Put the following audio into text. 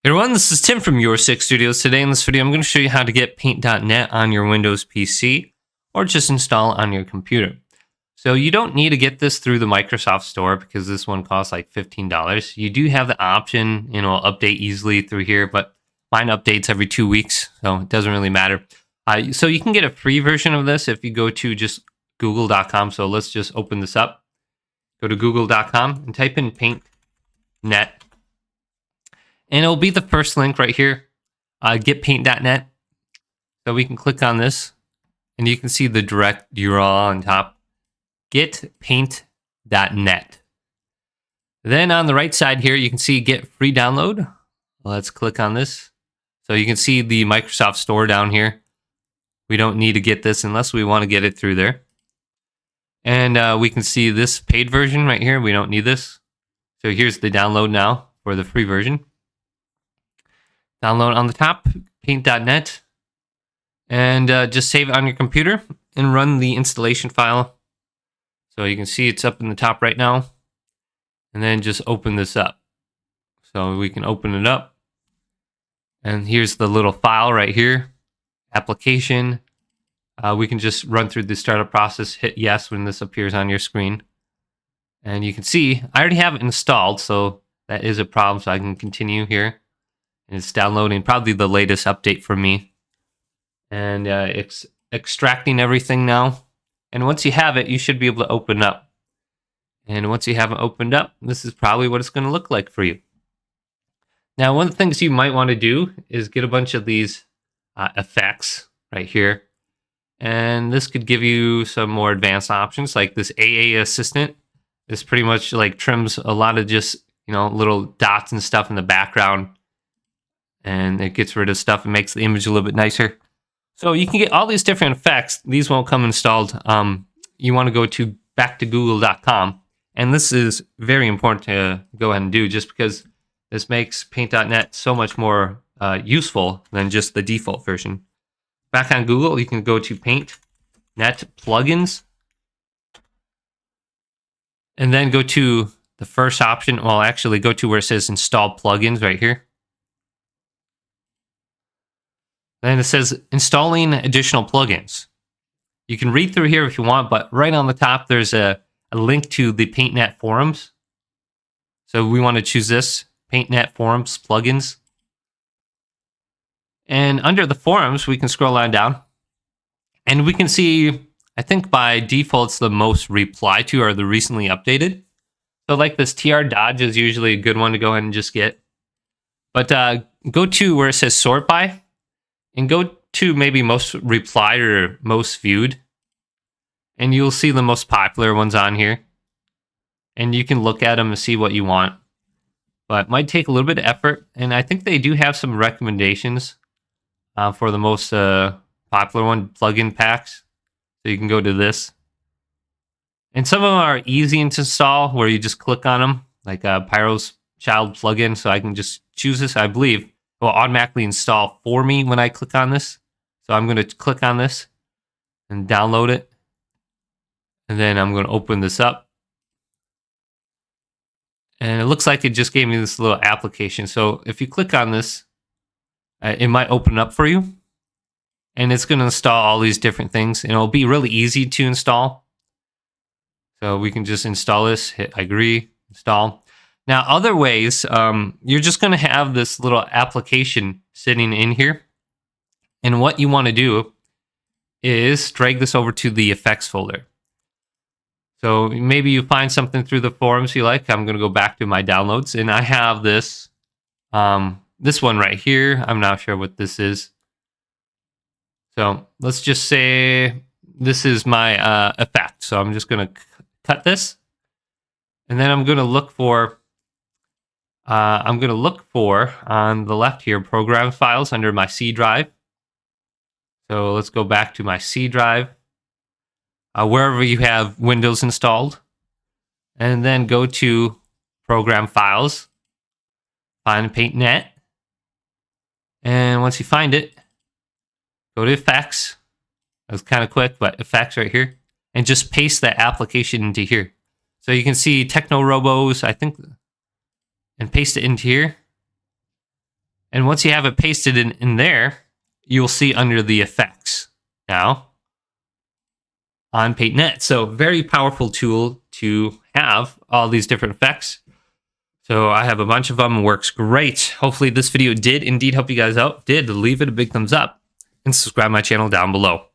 Hey everyone, this is Tim from Your Six Studios. Today in this video, I'm going to show you how to get Paint.net on your Windows PC or just install on your computer. So you don't need to get this through the Microsoft Store because this one costs like $15. You do have the option, update easily through here, but mine updates every 2 weeks, so it doesn't really matter. So you can get a free version of this if you go to just google.com. So let's just open this up. Go to google.com and type in Paint.net. And it'll be the first link right here, get paint.net. So we can click on this, and you can see the direct URL on top, get paint.net. Then on the right side here, you can see get free download. Let's click on this. So you can see the Microsoft Store down here. We don't need to get this unless we want to get it through there. And we can see this paid version right here. We don't need this. So here's the download now for the free version. Download on the top, paint.net, and just save it on your computer and run the installation file. So you can see it's up in the top right now. And then just open this up. So we can open it up. And here's the little file right here, application. We can just run through the startup process, hit yes when this appears on your screen. And you can see I already have it installed, so that is a problem, so I can continue here. It's downloading probably the latest update for me. And it's extracting everything now. And once you have it, you should be able to open up. And once you have it opened up, this is probably what it's going to look like for you. Now, one of the things you might want to do is get a bunch of these effects right here. And this could give you some more advanced options, like this AA assistant. This pretty much like trims a lot of just, little dots and stuff in the background. And it gets rid of stuff and makes the image a little bit nicer. So you can get all these different effects. These won't come installed. You want to go back to google.com. And this is very important to go ahead and do just because this makes paint.net so much more useful than just the default version. Back on Google, you can go to paint.net plugins. And then go to the first option. Well, actually go to where it says install plugins right here. Then it says installing additional plugins. You can read through here if you want, but right on the top, there's a link to the PaintNet forums. So we want to choose this, PaintNet forums plugins. And under the forums, we can scroll on down. And we can see, I think by default, it's the most replied to or the recently updated. So like this TR Dodge is usually a good one to go ahead and just get. But go to where it says sort by. And go to maybe most replied or most viewed. And you'll see the most popular ones on here. And you can look at them and see what you want. But it might take a little bit of effort. And I think they do have some recommendations for the most popular one, plugin packs. So you can go to this. And some of them are easy to install where you just click on them. Like Pyro's Child plugin. So I can just choose this, I believe. Will automatically install for me when I click on this. So I'm going to click on this and download it. And then I'm going to open this up. And it looks like it just gave me this little application. So if you click on this, it might open up for you. And it's going to install all these different things. And it'll be really easy to install. So we can just install this, hit agree, install. Now, other ways, you're just going to have this little application sitting in here. And what you want to do is drag this over to the effects folder. So maybe you find something through the forums you like. I'm going to go back to my downloads. And I have this, this one right here. I'm not sure what this is. So let's just say this is my effect. So I'm just going to cut this. And then I'm going to look for... on the left here, program files under my C drive. So let's go back to my C drive, wherever you have Windows installed. And then go to program files, find PaintNet. And once you find it, go to effects. That was kind of quick, but effects right here. And just paste that application into here. So you can see Techno Robos, I think... and paste it into here. And once you have it pasted in there, you'll see under the effects now on PaintNet. So very powerful tool to have all these different effects. So I have a bunch of them. Works great. Hopefully this video did indeed help you guys out. Leave it a big thumbs up and subscribe to my channel down below.